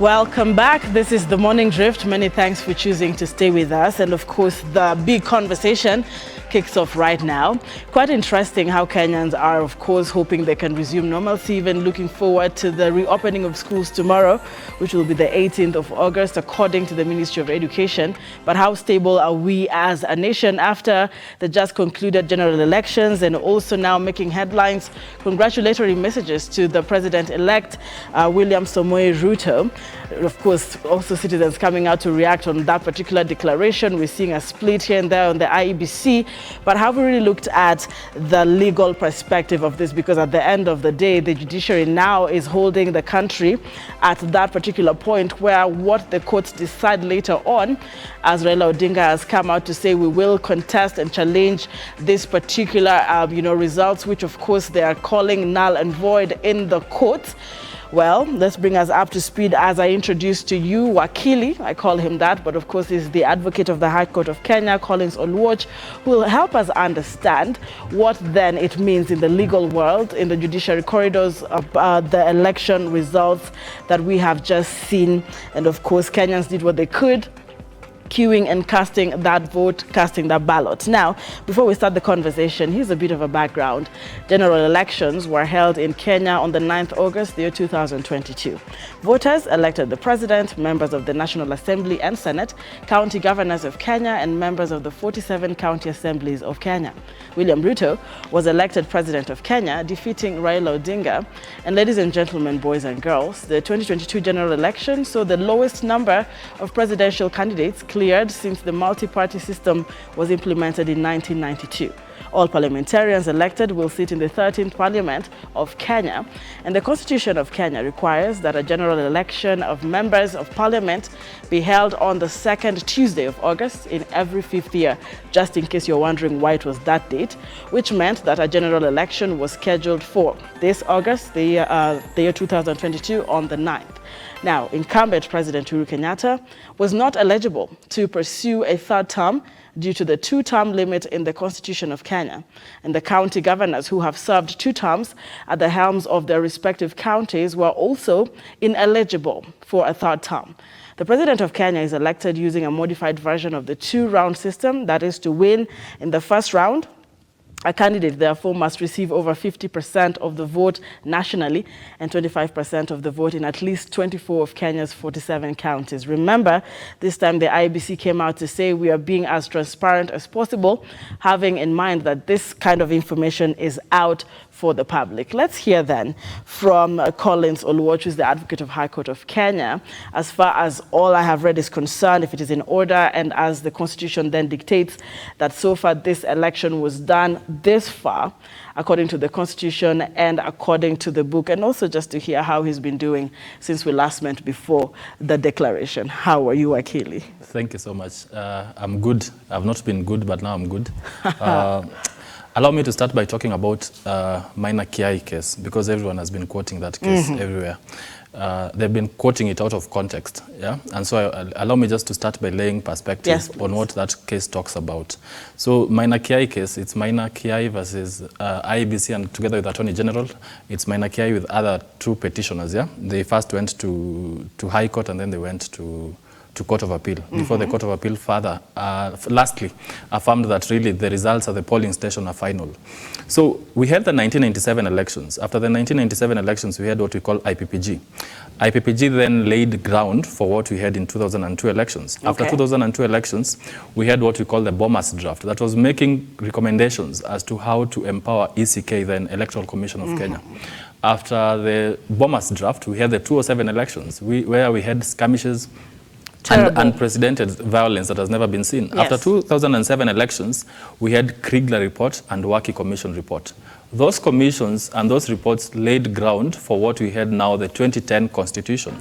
Welcome back. This is the Morning Drift. Many thanks for choosing to stay with us. And of course, the big conversation kicks off right now. Quite interesting how Kenyans are, of course, hoping they can resume normalcy, even looking forward to the reopening of schools tomorrow, which will be the 18th of August, according to the Ministry of Education. But how stable are we as a nation after the just concluded general elections and also now making headlines, congratulatory messages to the president-elect, William Samoei Ruto. Of course, also citizens coming out to react on that particular declaration. We're seeing a split here and there on the IEBC. But have we really looked at the legal perspective of this? Because at the end of the day, the judiciary now is holding the country at that particular point where what the courts decide later on, as Raila Odinga has come out to say, we will contest and challenge this particular results, which of course they are calling null and void in the courts. Well, let's bring us up to speed as I introduce to you Wakili, I call him that, but of course he's the advocate of the High Court of Kenya, Collins Oluoch, who will help us understand what then it means in the legal world, in the judiciary corridors, about the election results that we have just seen. And of course, Kenyans did what they could, queuing and casting that vote, casting that ballot. Now, before we start the conversation, here's a bit of a background. General elections were held in Kenya on the 9th August, the year 2022. Voters elected the president, members of the National Assembly and Senate, county governors of Kenya, and members of the 47 county assemblies of Kenya. William Ruto was elected president of Kenya, defeating Raila Odinga. And ladies and gentlemen, boys and girls, the 2022 general election saw the lowest number of presidential candidates cleared since the multi-party system was implemented in 1992. All parliamentarians elected will sit in the 13th Parliament of Kenya, and the Constitution of Kenya requires that a general election of members of Parliament be held on the second Tuesday of August in every 5th year, just in case you're wondering why it was that date, which meant that a general election was scheduled for this August, the year 2022, on the 9th. Now, incumbent President Uhuru Kenyatta was not eligible to pursue a third term due to the two-term limit in the Constitution of Kenya. And the county governors who have served 2 terms at the helms of their respective counties were also ineligible for a third term. The president of Kenya is elected using a modified version of the 2-round system, that is, to win in the first round, a candidate, therefore, must receive over 50% of the vote nationally and 25% of the vote in at least 24 of Kenya's 47 counties. Remember, this time the IEBC came out to say we are being as transparent as possible, having in mind that this kind of information is out for the public. Let's hear then from Collins Oluoch, who is the advocate of High Court of Kenya, as far as all I have read is concerned, if it is in order, and as the Constitution then dictates that so far this election was done this far, according to the Constitution and according to the book, and also just to hear how he's been doing since we last met before the declaration. How are you, Akili? Thank you so much. I'm good. I've not been good, but now I'm good. Allow me to start by talking about minor Kiage case, because everyone has been quoting that case everywhere. They've been quoting it out of context, yeah? And so allow me just to start by laying perspective on what that case talks about. So minor Kiage case, it's minor Kiage versus IEBC, and together with Attorney General, it's minor Kiage with other 2 petitioners, yeah? They first went to High Court and then they went to Court of Appeal. Before the Court of Appeal further, lastly, affirmed that really the results at the polling station are final. So we had the 1997 elections. After the 1997 elections, we had what we call IPPG. IPPG then laid ground for what we had in 2002 elections. Okay. After 2002 elections, we had what we call the Bomas draft that was making recommendations as to how to empower ECK, then Electoral Commission of Kenya. After the Bomas draft, we had the 2007 elections, where we had skirmishes, and unprecedented violence that has never been seen. Yes. After 2007 elections, we had Kriegler report and Waki Commission report. Those commissions and those reports laid ground for what we had now, the 2010 Constitution.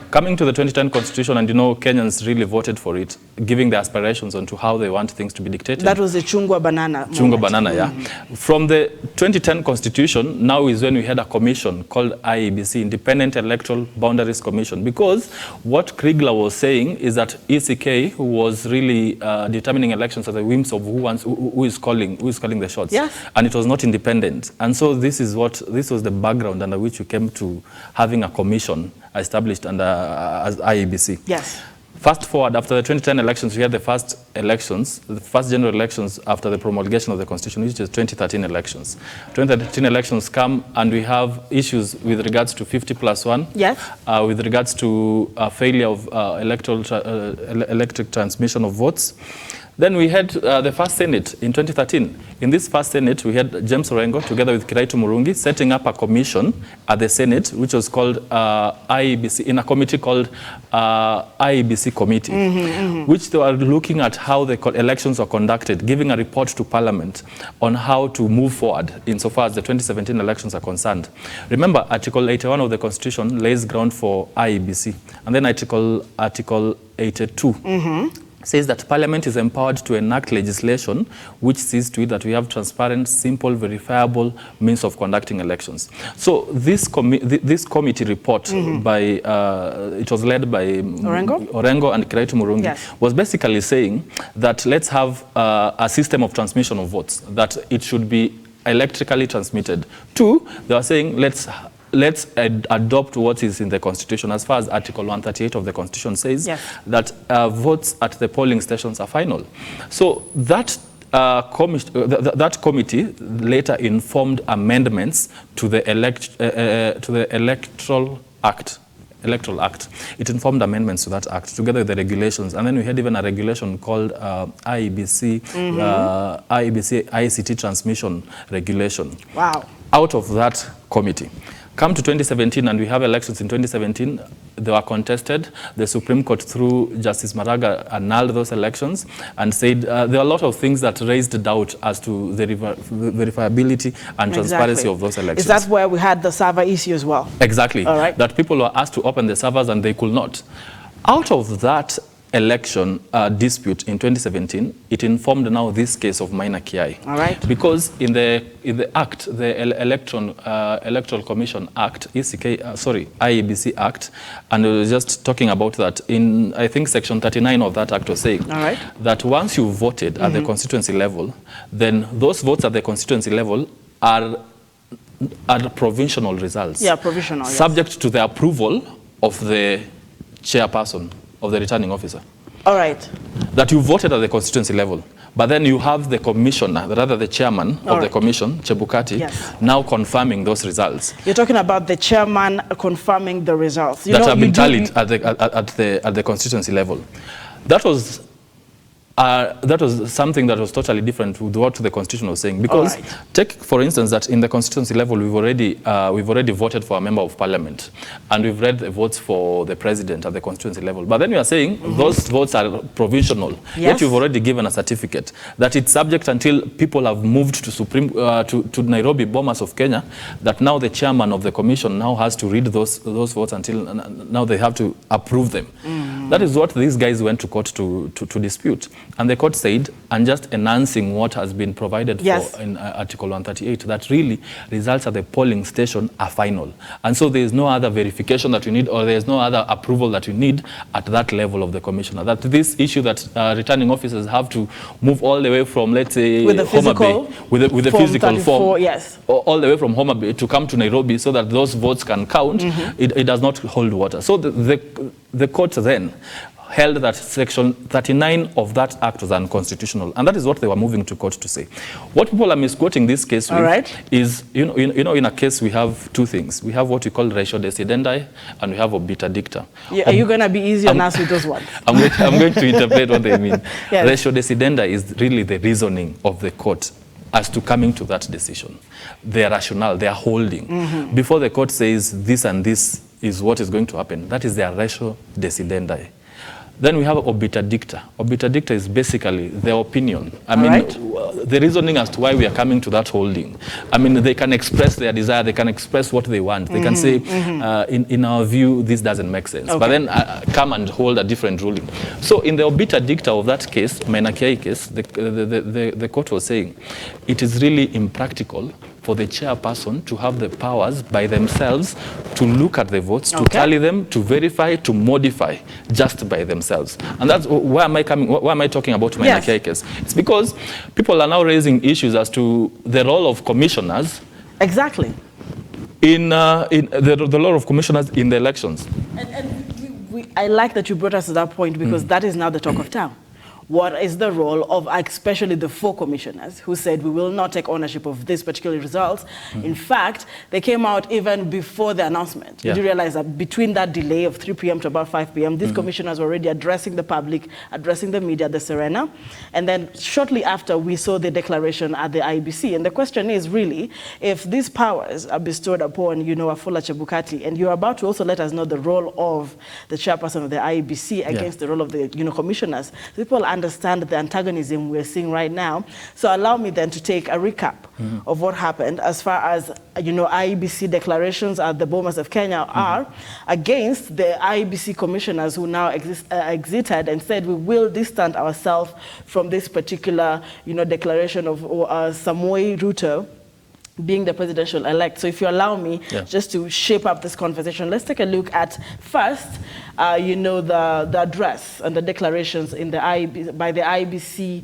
Coming to the 2010 Constitution, and Kenyans really voted for it, giving their aspirations onto how they want things to be dictated. That was the Chungwa Banana moment. Chungwa Banana, yeah. From the 2010 Constitution, now is when we had a commission called IEBC, Independent Electoral Boundaries Commission, because what Kriegler was saying is that ECK, who was really determining elections at the whims of who is calling the shots, yes, and it was not independent. And so this was the background under which we came to having a commission established under as IEBC. Yes. Fast forward, after the 2010 elections, we had the first general elections after the promulgation of the Constitution, which is 2013 elections. 2013 elections come, and we have issues with regards to 50+1. Yes. With regards to failure of electric transmission of votes. Then we had the first Senate in 2013. In this first Senate, we had James Orengo, together with Kiraitu Murungi, setting up a commission at the Senate, which was called IEBC, in a committee called IEBC Committee, which they were looking at how the elections were conducted, giving a report to Parliament on how to move forward insofar as the 2017 elections are concerned. Remember, Article 81 of the Constitution lays ground for IEBC, and then Article 82 says that Parliament is empowered to enact legislation which sees to it that we have transparent, simple, verifiable means of conducting elections. So this committee report by, it was led by Orengo and Kiraitu Murungi, yes, was basically saying that let's have a system of transmission of votes, that it should be electrically transmitted. Two, they were saying let's adopt what is in the Constitution, as far as Article 138 of the Constitution says, yes, that votes at the polling stations are final. So that that committee later informed amendments to the Electoral Act. It informed amendments to that act together with the regulations, and then we had even a regulation called IEBC ICT Transmission Regulation. Wow! Out of that committee. Come to 2017, and we have elections in 2017. They were contested. The Supreme Court, through Justice Maraga, annulled those elections and said there are a lot of things that raised doubt as to the verifiability and transparency of those elections. Is that where we had the server issue as well? Exactly. All right. That people were asked to open the servers and they could not. Out of that election dispute in 2017, it informed now this case of minor Kiage. All right. Because in the act, the Electoral Commission Act, IEBC Act, and we were just talking about that in, I think, Section 39 of that act was saying, all right, that once you voted at the constituency level, then those votes at the constituency level are provisional results. Yeah, provisional. Subject, yes, to the approval of the chairperson of the returning officer. All right. That you voted at the constituency level, but then you have the commissioner, rather the chairman of the commission, Chebukati, yes, now confirming those results. You're talking about the chairman confirming the results that have been tallied at the constituency level. That was something that was totally different with what the Constitution was saying. Because take, for instance, that in the constituency level, we've already voted for a member of parliament, and we've read the votes for the president at the constituency level. But then you are saying those votes are provisional. Yes. Yet you've already given a certificate that it's subject until people have moved to Nairobi, Bomas of Kenya, that now the chairman of the commission now has to read those votes until now they have to approve them. That is what these guys went to court to dispute. And the court said, and just enhancing what has been provided for in Article 138, that really results at the polling station are final. And so there is no other verification that you need, or there is no other approval that you need at that level of the commissioner. That this issue that returning officers have to move all the way from, let's say, Homa Bay, with the physical form, yes, all the way from Homa Bay to come to Nairobi so that those votes can count, it does not hold water. So the court then held that Section 39 of that act was unconstitutional, and that is what they were moving to court to say. What people are misquoting this case with is, you know, in a case we have two things. We have what we call ratio decidendi, and we have obiter dicta. Yeah, are you going to be easy on us with those ones? I'm going to interpret what they mean. Yes. Ratio decidendi is really the reasoning of the court as to coming to that decision. Their rationale, their holding. Before the court says this and this is what is going to happen, that is their ratio decidendi. Then we have obiter dicta. Obiter dicta is basically their opinion. I mean, the reasoning as to why we are coming to that holding. I mean, they can express their desire, they can express what they want. They can say, in our view, this doesn't make sense. Okay. But then come and hold a different ruling. So in the obiter dicta of that case, minor Kiage case, the court was saying, it is really impractical for the chairperson to have the powers by themselves to look at the votes, to tally them, to verify, to modify just by themselves. And that's why am I talking about minor Kiage case? It's because people are now raising issues as to the role of commissioners. Exactly. In the role of commissioners in the elections. And I like that you brought us to that point, because that is now the talk of town. What is the role of especially the 4 commissioners who said we will not take ownership of this particular results? In fact, they came out even before the announcement. Yeah. Did you realize that between that delay of 3 p.m. to about 5 p.m., these commissioners were already addressing the public, addressing the media, the Serena. And then shortly after, we saw the declaration at the IEBC. And the question is really, if these powers are bestowed upon, Wafula Chebukati, and you're about to also let us know the role of the chairperson of the IEBC against the role of the commissioners, people understand the antagonism we're seeing right now. So allow me then to take a recap of what happened as far as, IEBC declarations at the Bomas of Kenya are against the IEBC commissioners who now exited and said we will distance ourselves from this particular, declaration of Samoei Ruto being the presidential elect. So if you allow me just to shape up this conversation, let's take a look at first, the address and the declarations in by the IEBC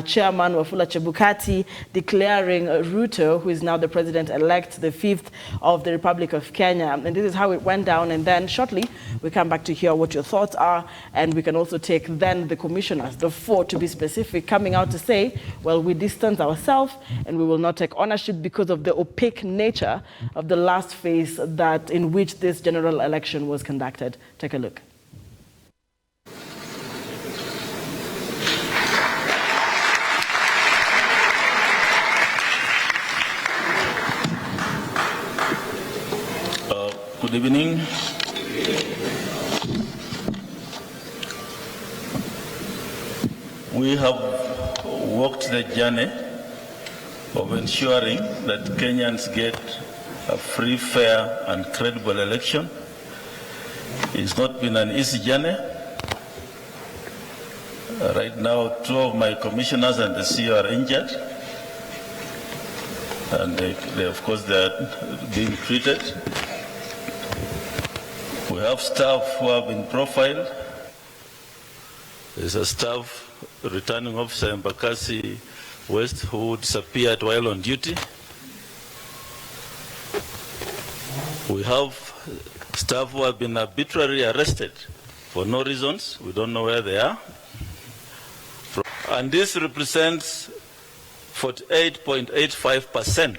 chairman, Wafula Chebukati, declaring Ruto, who is now the president-elect, the 5th of the Republic of Kenya. And this is how it went down. And then shortly, we come back to hear what your thoughts are. And we can also take then the commissioners, the 4 to be specific, coming out to say, well, we distance ourselves and we will not take ownership because of the opaque nature of the last phase in which this general election was conducted. Take a look. Good evening. We have walked the journey of ensuring that Kenyans get a free, fair, and credible election. It's not been an easy journey. Right now, 2 of my commissioners and the CEO are injured. And of course, they're being treated. We have staff who have been profiled. There's a staff returning officer in Bakassi West who disappeared while on duty. We have staff who have been arbitrarily arrested for no reasons. We don't know where they are. And this represents 48.85%.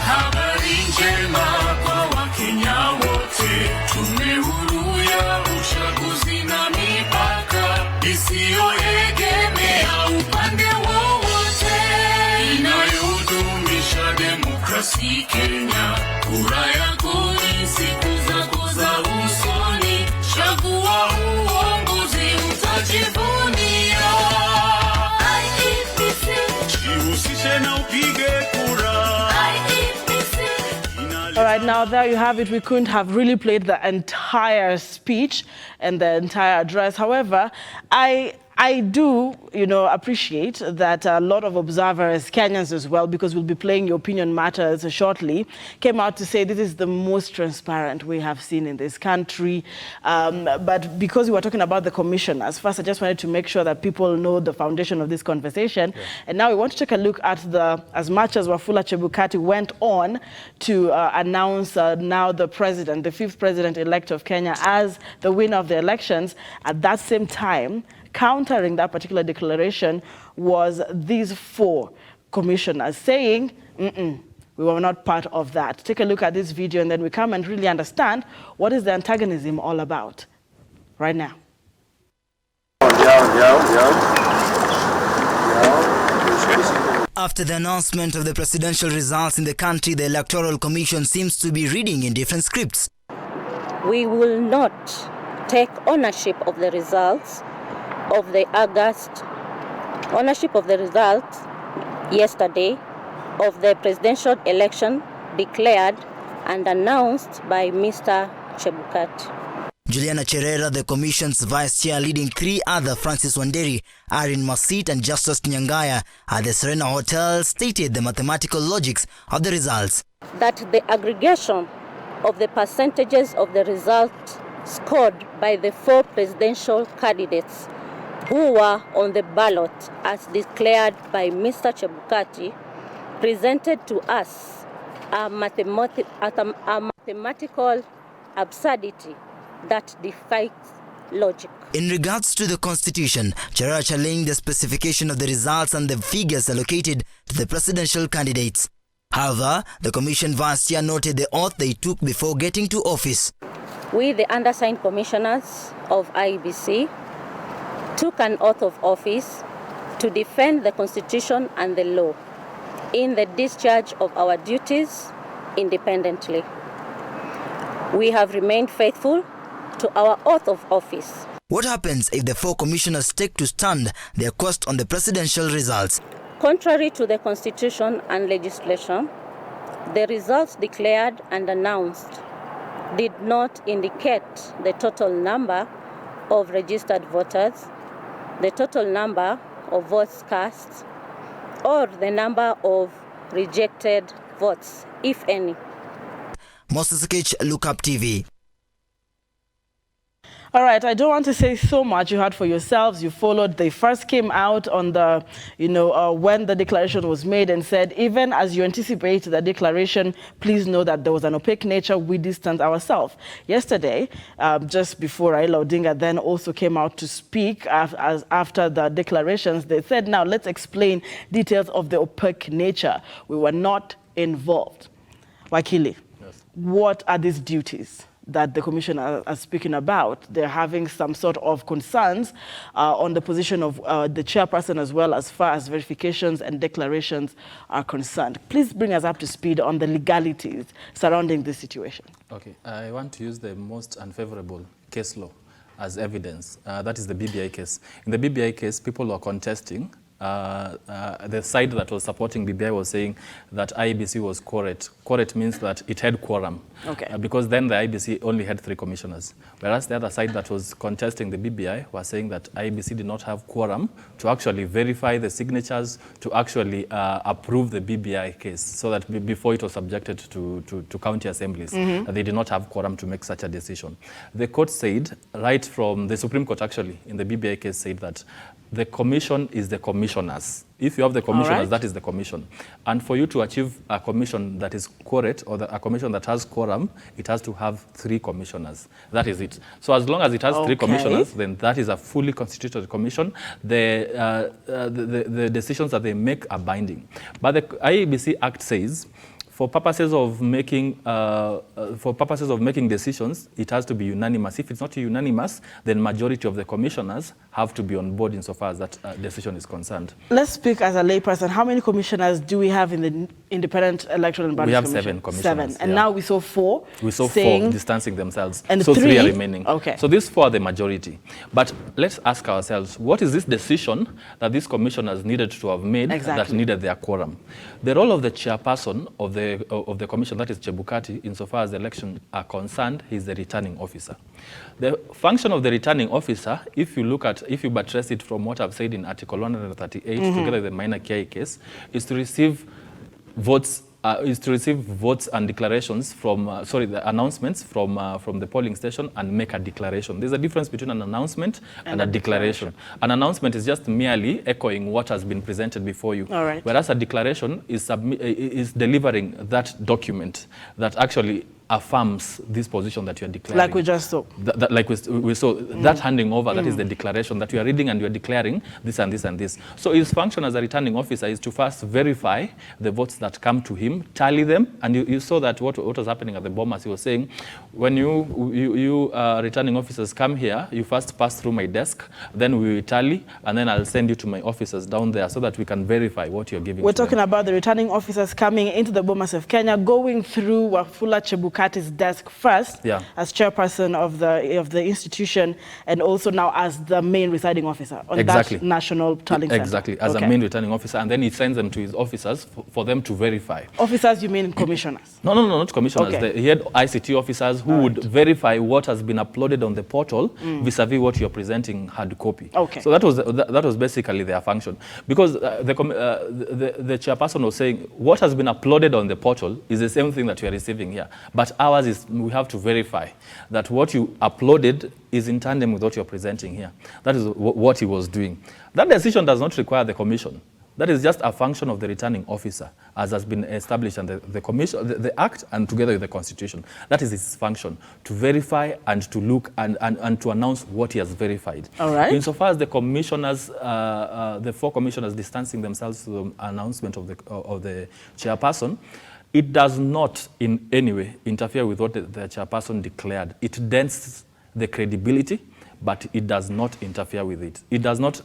Habari njema kwa Wakenya wote, tume huru ya uchaguzi na mipaka isiyoegemea upande wowote, inayodumisha demokrasi Kenya. Kura yako ni siku zako za usoni, chagua uongozi utajivunia. IEBC, jihusishe na upige kura. All right, now there you have it. We couldn't have really played the entire speech and the entire address. However, I do, appreciate that a lot of observers, Kenyans as well, because we'll be playing Your Opinion Matters shortly, came out to say this is the most transparent we have seen in this country. But because we were talking about the commissioners, first I just wanted to make sure that people know the foundation of this conversation. Yeah. And now we want to take a look at as much as Wafula Chebukati went on to announce now the president, the 5th president-elect of Kenya as the winner of the elections, at that same time, countering that particular declaration was these 4 commissioners saying, we were not part of that. Take a look at this video and then we come and really understand what is the antagonism all about right now. After the announcement of the presidential results in the country, the Electoral Commission seems to be reading in different scripts. We will not take ownership of the results of the ownership of the results yesterday of the presidential election declared and announced by Mr. Chebukati. Juliana Cherera, the commission's vice chair, leading 3 other, Francis Wanderi, Irene Masit and Justus Nyangaya, at the Serena Hotel, stated the mathematical logics of the results. That the aggregation of the percentages of the results scored by the 4 presidential candidates who were on the ballot as declared by Mr. Chebukati presented to us a mathematical absurdity that defies logic. In regards to the constitution, Cherera challenged the specification of the results and the figures allocated to the presidential candidates. However, the commission vice chair noted the oath they took before getting to office. We, the undersigned commissioners of IEBC, took an oath of office to defend the Constitution and the law in the discharge of our duties independently. We have remained faithful to our oath of office. What happens if the 4 commissioners take to stand their quest on the presidential results? Contrary to the Constitution and legislation, the results declared and announced did not indicate the total number of registered voters, the total number of votes cast, or the number of rejected votes, if any. Moses Kich, Look Up TV. All right, I don't want to say so much. You heard for yourselves. You followed. They first came out on the, when the declaration was made and said, even as you anticipate the declaration, please know that there was an opaque nature. We distance ourselves. Yesterday, just before Raila Odinga then also came out to speak after the declarations, they said, now let's explain details of the opaque nature. We were not involved. Wakili, yes. What are these duties that the commission are speaking about? They're having some sort of concerns on the position of the chairperson as well as far as verifications and declarations are concerned. Please bring us up to speed on the legalities surrounding this situation. Okay, I want to use the most unfavorable case law as evidence. That is the BBI case. In the BBI case, people are contesting. The side that was supporting BBI was saying that IEBC was correct. Correct means that it had quorum. Okay. Because then the IEBC only had 3 commissioners. Whereas the other side that was contesting the BBI was saying that IEBC did not have quorum to actually verify the signatures, to actually approve the BBI case, so that before it was subjected to county assemblies, they did not have quorum to make such a decision. The court said, right from the Supreme Court actually, in the BBI case said that the commission is the commissioners. If you have the commissioners, that is the commission. And for you to achieve a commission that is correct, or a commission that has quorum, it has to have 3 commissioners. That is it. So as long as it has 3 commissioners, then that is a fully constituted commission. The decisions that they make are binding. But the IEBC Act says, for purposes of making decisions, it has to be unanimous. If it's not unanimous, then majority of the commissioners have to be on board insofar as that decision is concerned. Let's speak as a layperson. How many commissioners do we have in the Independent Electoral and Boundaries Commission? We have 7 commissioners. 7. And now we saw 4. We saw 4 distancing themselves. And so 3 are remaining. Okay. So these 4 are the majority. But let's ask ourselves, what is this decision that these commissioners needed to have made that needed their quorum? The role of the chairperson of the commission, that is Chebukati, insofar as the elections are concerned, he is the returning officer. The function of the returning officer, if you buttress it from what I've said in Article 138, together with the minor Kiage case, is to receive votes. Votes and declarations from, the announcements from the polling station and make a declaration. There's a difference between an announcement and a declaration. An announcement is just merely echoing what has been presented before you. All right. Whereas a declaration is delivering that document that actually affirms this position that you are declaring. Like we just saw. Like we saw, that handing over, that is the declaration that you are reading and you are declaring this and this and this. So his function as a returning officer is to first verify the votes that come to him, tally them, and you saw that what was happening at the Bomas. He was saying, when you returning officers come here, you first pass through my desk, then we will tally, and then I'll send you to my officers down there so that we can verify what you're giving. We're talking about the returning officers coming into the Bomas of Kenya, going through Wafula Chebukati's desk first as chairperson of the institution, and also now as the main residing officer on that national tallying center. Exactly, as a main returning officer, and then he sends them to his officers for them to verify. Officers, you mean commissioners? No, not commissioners. He had ICT officers who would verify what has been uploaded on the portal vis-a-vis what you're presenting hard copy. Okay. So that was basically their function, because the chairperson was saying what has been uploaded on the portal is the same thing that you are receiving here, but ours is we have to verify that what you uploaded is in tandem with what you're presenting here. That is what he was doing. That decision does not require the commission. That is just a function of the returning officer, as has been established under the commission, the Act, and together with the Constitution. That is its function, to verify and to look and to announce what he has verified. All right. Insofar as the commissioners, the 4 commissioners distancing themselves from the announcement of the chairperson, it does not in any way interfere with what the chairperson declared. It dents the credibility, but it does not interfere with it. It does not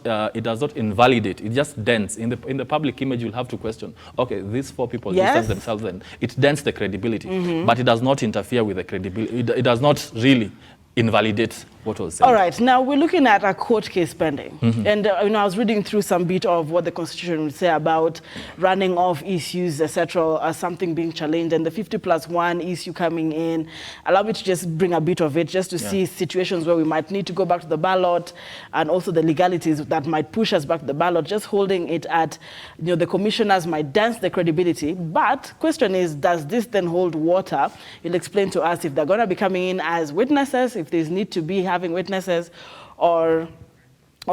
invalidate. It just dents. In the public image, you'll have to question, okay, these 4 people distance themselves then. It dents the credibility, but it does not interfere with the credibility. It does not really invalidate what was said. All right, now we're looking at a court case pending. And I was reading through some bit of what the Constitution would say about running off issues, etc., something being challenged, and the 50+1 issue coming in. Allow me to just bring a bit of it, just to see situations where we might need to go back to the ballot, and also the legalities that might push us back to the ballot. Just holding it at, the commissioners might dance the credibility. But question is, does this then hold water? You'll explain to us if they're going to be coming in as witnesses, if there's need to be having witnesses, or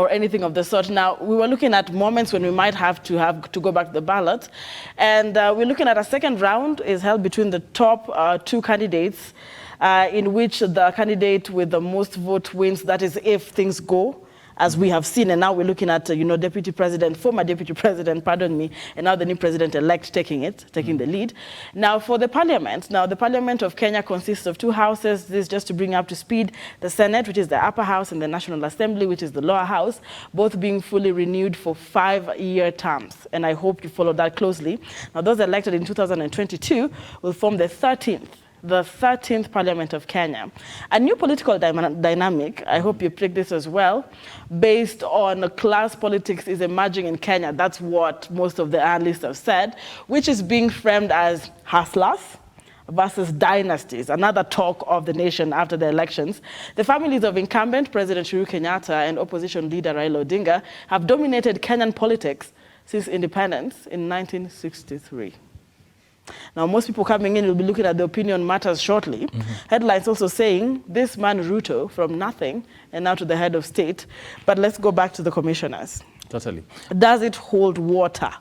anything of the sort. Now, we were looking at moments when we might have to go back to the ballot, and we're looking at a second round is held between the top 2 candidates, in which the candidate with the most vote wins. That is, if things go as we have seen, and now we're looking at deputy president, former deputy president, pardon me, and now the new president-elect taking the lead. Now for the parliament, the parliament of Kenya consists of 2 houses. This is just to bring up to speed: the Senate, which is the upper house, and the National Assembly, which is the lower house, both being fully renewed for 5-year terms. And I hope you follow that closely. Now those elected in 2022 will form the 13th Parliament of Kenya. A new political dynamic, I hope you pick this as well, based on class politics is emerging in Kenya. That's what most of the analysts have said, which is being framed as hustlers versus dynasties, another talk of the nation after the elections. The families of incumbent President Uhuru Kenyatta and opposition leader Raila Odinga have dominated Kenyan politics since independence in 1963. Now, most people coming in will be looking at the opinion matters shortly. Headlines also saying, this man Ruto from nothing and now to the head of state. But let's go back to the commissioners. Totally. Does it hold water?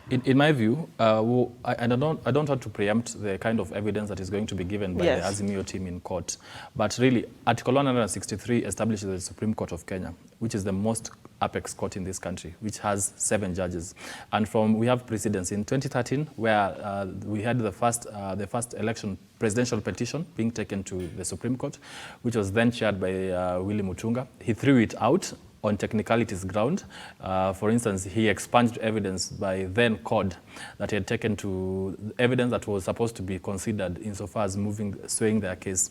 In my view, I don't want to preempt the kind of evidence that is going to be given by the Azimio team in court. But really, Article 163 establishes the Supreme Court of Kenya, which is the most apex court in this country, which has 7 judges. And we have precedents in 2013, where we had the first election presidential petition being taken to the Supreme Court, which was then chaired by Willy Mutunga. He threw it out on technicalities ground. For instance, he expunged evidence by then CORD that he had taken to evidence that was supposed to be considered insofar as swaying their case.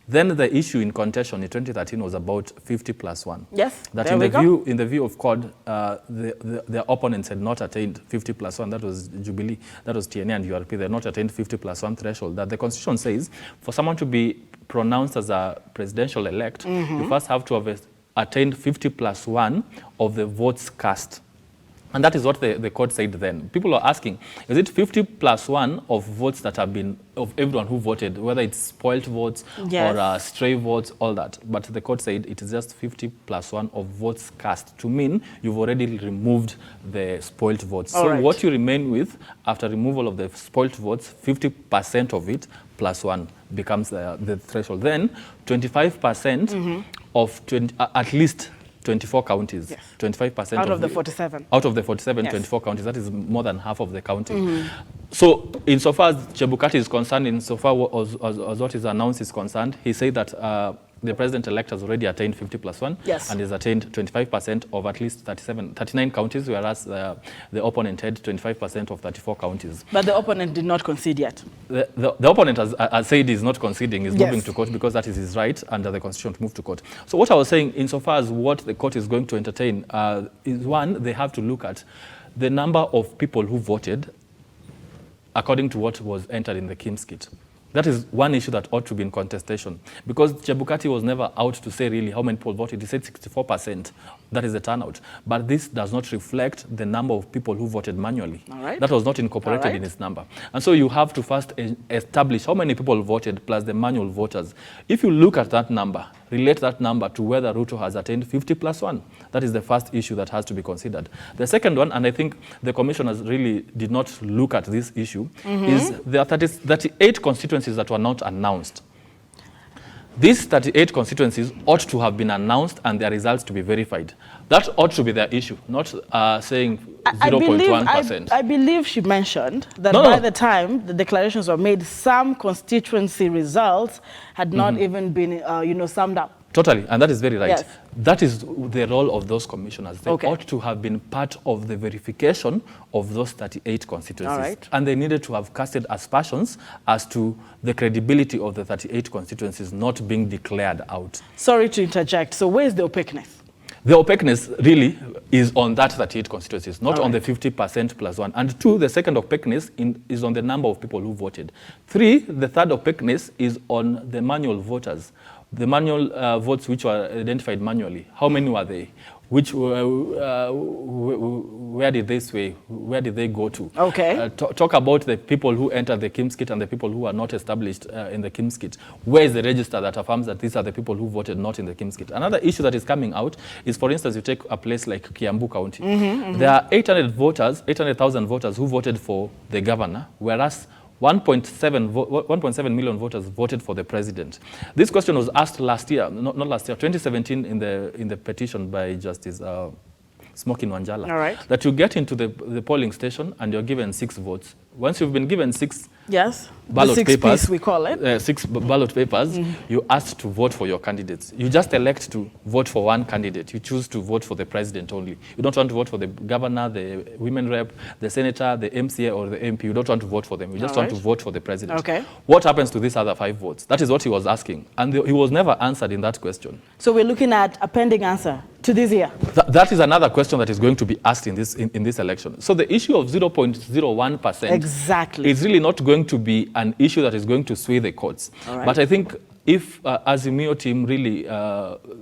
Then the issue in contention in 2013 was about 50+1. Yes, that there in the view of CORD, their opponents had not attained 50+1. That was Jubilee, that was TNA and URP. They had not attained 50+1 threshold. That the Constitution says for someone to be pronounced as a presidential elect, you first have to have attained 50+1 of the votes cast. And that is what the court said then. People are asking, is it 50+1 of votes that have been, of everyone who voted, whether it's spoilt votes or stray votes, all that. But the court said it is just 50+1 of votes cast, to mean you've already removed the spoilt votes. So what you remain with after removal of the spoilt votes, 50% of it plus 1 becomes the threshold. Then 25% of at least 24 counties, 25% out of the 47. Out of the 47, 24 counties. That is more than half of the county. So insofar as Chebukati is concerned, insofar as what is announced is concerned, he said that the president-elect has already attained 50+1 and has attained 25% of at least 39 counties, whereas the opponent had 25% of 34 counties. But the opponent did not concede yet. The opponent has said he's not conceding, he's moving to court because that is his right under the Constitution to move to court. So what I was saying, insofar as what the court is going to entertain, is one, they have to look at the number of people who voted according to what was entered in the Kim's kit. That is one issue that ought to be in contestation, because Chebukati was never out to say really how many people voted. He said 64% That is the turnout. But this does not reflect the number of people who voted manually. All right. That was not incorporated All right. in its number. And so you have to first establish how many people voted plus the manual voters. If you look at that number, relate that number to whether Ruto has attained 50+1. That is the first issue that has to be considered. The second one, and I think the commissioners really did not look at this issue, is there are 38 constituencies that were not announced. These 38 constituencies ought to have been announced and their results to be verified. That ought to be their issue, not saying 0.1%. I believe she mentioned that by the time the declarations were made, some constituency results had not even been, summed up. Totally, and that is very right. Yes. That is the role of those commissioners. They Okay. ought to have been part of the verification of those 38 constituencies. All right. And they needed to have casted aspersions as to the credibility of the 38 constituencies not being declared out. Sorry to interject. So where's the opaqueness? The opaqueness really is on that 38 constituencies, not on the 50%+1. And 2, the second opaqueness is on the number of people who voted. 3, the third opaqueness is on the manual voters. The manual votes which were identified manually. How many were they? Where did they sway? Where did they go to? Okay. Talk about the people who entered the KIMS kit and the people who are not established in the KIMS kit. Where is the register that affirms that these are the people who voted not in the KIMS kit? Another issue that is coming out is, for instance, you take a place like Kiambu County. There are 800,000 voters who voted for the governor, whereas 1.7 million voters voted for the president. This question was asked last year, not last year, 2017 in the petition by Justice Smokin Wanjala. All right. That you get into the polling station and you're given 6 votes. Once you've been given 6 ballot the papers, piece we call it. 6 ballot papers, you asked to vote for your candidates. You just elect to vote for one candidate. You choose to vote for the president only. You don't want to vote for the governor, the women rep, the senator, the MCA, or the MP. You don't want to vote for them. You just want to vote for the president. Okay. What happens to these other 5 votes? That is what he was asking. And he was never answered in that question. So we're looking at a pending answer to this year. That is another question that is going to be asked in this election. So the issue of 0.01% exactly is really not going to be an issue that is going to sway the courts. Right. But I think if Azimio team really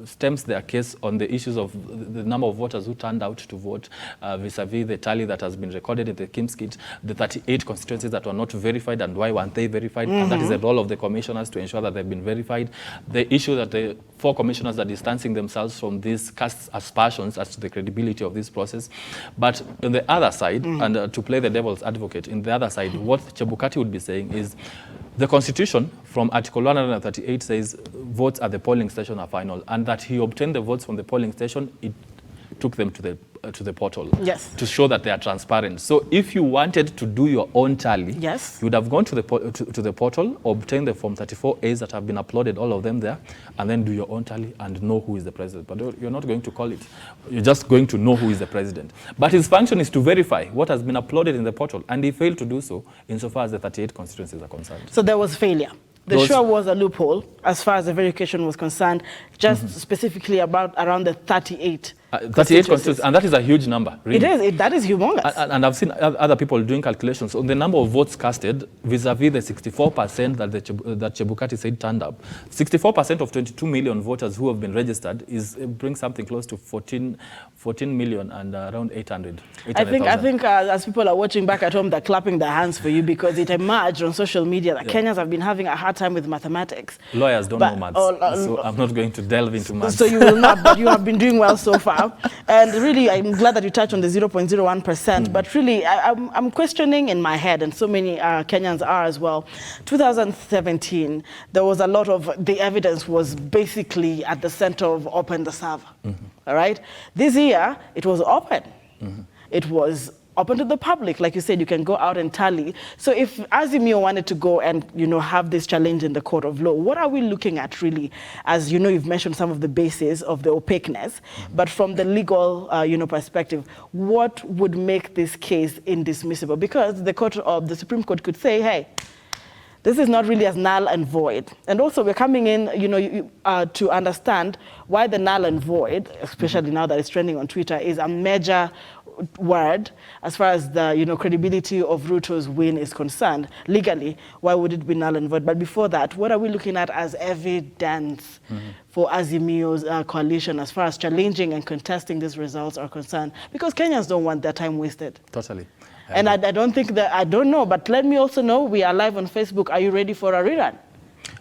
stems their case on the issues of the number of voters who turned out to vote vis-a-vis the tally that has been recorded in the KIMS kit, the 38 constituencies that were not verified and why weren't they verified, and that is the role of the commissioners to ensure that they've been verified. The issue that the 4 commissioners are distancing themselves from these cast aspersions as to the credibility of this process. But on the other side, and to play the devil's advocate, in the other side, what Chebukati would be saying is the Constitution from Article 138 says votes at the polling station are final, and that he obtained the votes from the polling station, it took them to the portal to show that they are transparent. So if you wanted to do your own tally, you would have gone to the portal, obtain the Form 34As that have been uploaded, all of them there, and then do your own tally and know who is the president. But you're not going to call it. You're just going to know who is the president. But his function is to verify what has been uploaded in the portal, and he failed to do so insofar as the 38 constituencies are concerned. So there was failure. There sure was a loophole as far as the verification was concerned, just specifically around the 38. 38 constituencies, and that is a huge number. Really. It is. That is humongous. And I've seen other people doing calculations on the number of votes casted vis-a-vis the 64% that Chebukati said turned up. 64% of 22 million voters who have been registered brings something close to 14 million and around 800. I think as people are watching back at home, they're clapping their hands for you because it emerged on social media that Kenyans have been having a hard time with mathematics. Lawyers don't know maths, so I'm not going to delve into maths. So you will not, but you have been doing well so far. And really, I'm glad that you touched on the 0.01%, but really, I'm questioning in my head, and so many Kenyans are as well. 2017, there was a lot of, the evidence was basically at the center of open the server, all right? This year, it was open. It was open to the public. Like you said, you can go out and tally. So if Azimio wanted to go and, have this challenge in the court of law, what are we looking at really? As you've mentioned some of the bases of the opaqueness, but from the legal, perspective, what would make this case indismissible? Because the Supreme Court could say, hey, this is not really as null and void. And also we're coming in, to understand why the null and void, especially now that it's trending on Twitter, is a major word as far as the credibility of Ruto's win is concerned. Legally, why would it be null and void? But before that, what are we looking at as evidence for Azimio's coalition as far as challenging and contesting these results are concerned? Because Kenyans don't want their time wasted. Totally. And I don't think that, I don't know, but let me also know, we are live on Facebook. Are you ready for a rerun?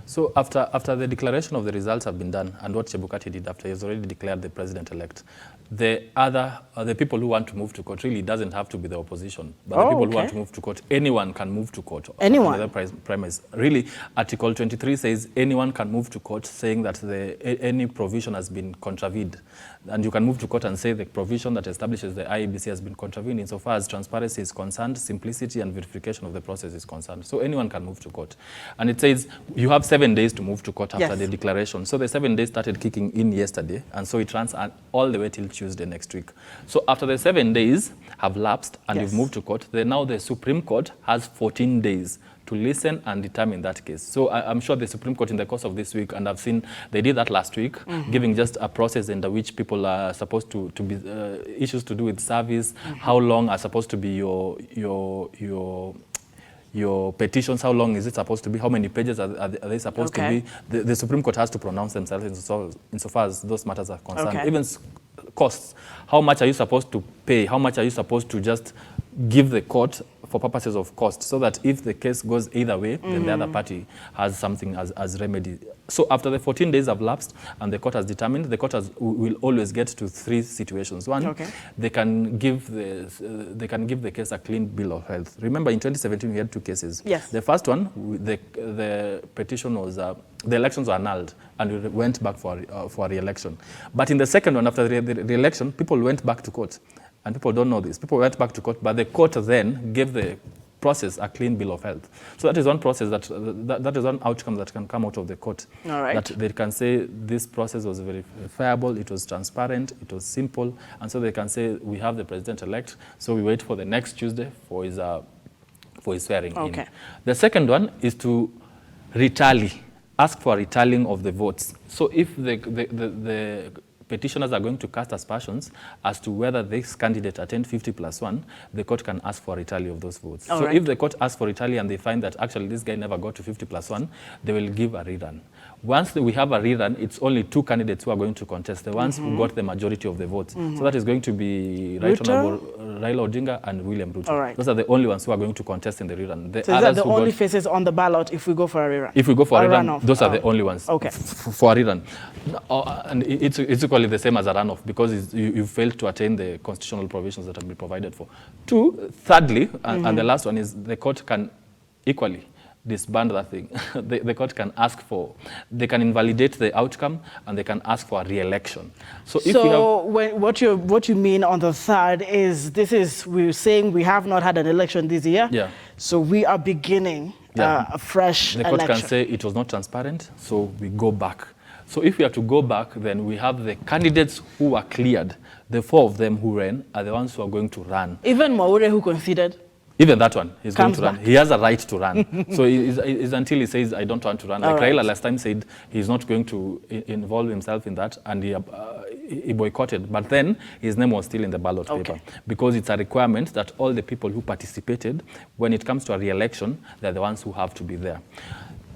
So after the declaration of the results have been done, and what Chebukati did after, he's already declared the president-elect, the people who want to move to court really doesn't have to be the opposition, but the people who want to move to court, anyone can move to court. Anyone? Premise. Really, Article 23 says anyone can move to court, saying that any provision has been contravened. And you can move to court and say the provision that establishes the IEBC has been contravened insofar as transparency is concerned, simplicity and verification of the process is concerned. So anyone can move to court. And it says you have 7 days to move to court after the declaration. So the 7 days started kicking in yesterday, and so it runs all the way till Tuesday next week. So after the 7 days have lapsed and you've moved to court, then now the Supreme Court has 14 days to listen and determine that case. So I'm sure the Supreme Court in the course of this week, and I've seen they did that last week, giving just a process in which people are supposed to be, issues to do with service, how long are supposed to be your petitions, how long is it supposed to be, how many pages are they supposed to be. The Supreme Court has to pronounce themselves insofar as those matters are concerned. Even costs, how much are you supposed to pay, how much are you supposed to just give the court for purposes of cost, so that if the case goes either way, then the other party has something as remedy. So after the 14 days have lapsed and the court has determined, the court will always get to 3 situations. One, they can give the case a clean bill of health. Remember, in 2017 we had 2 cases. Yes. The first one, the petition was the elections were annulled and we went back for a re-election. But in the second one, after the re-election, people went back to court. And people don't know this. People went back to court, but the court then gave the process a clean bill of health. So that is one process that is one outcome that can come out of the court. All right. That they can say this process was verifiable, it was transparent, it was simple, and so they can say we have the president-elect. So we wait for the next Tuesday for his swearing in. The second one is to retally, ask for a retallying of the votes. So if the petitioners are going to cast aspersions as to whether this candidate attained 50+1, the court can ask for a retally of those votes. So if the court asks for a retally and they find that actually this guy never got to 50+1, they will give a rerun. Once we have a rerun, it's only 2 candidates who are going to contest, the ones who got the majority of the votes. So that is going to be Right Honorable Raila Odinga and William Ruto. Those are the only ones who are going to contest in the rerun. So is that the only faces on the ballot if we go for a rerun? If we go for a rerun, those are the only ones for a rerun. And it's equally the same as a runoff because you failed to attain the constitutional provisions that have been provided for. Thirdly, and the last one is the court can equally disband that thing. The court can ask for, they can invalidate the outcome and they can ask for a re-election. So what you mean on the third is, we're saying we have not had an election this year. Yeah. So we are beginning a fresh election. The court can say it was not transparent, so we go back. So if we have to go back, then we have the candidates who are cleared. The 4 of them who ran are the ones who are going to run. Even Mwaure, who considered? Even that one, he's going to run. He has a right to run. So it's until he says, I don't want to run. Like Raila last time said, he's not going to involve himself in that, and he boycotted. But then his name was still in the ballot paper because it's a requirement that all the people who participated, when it comes to a re-election, they're the ones who have to be there.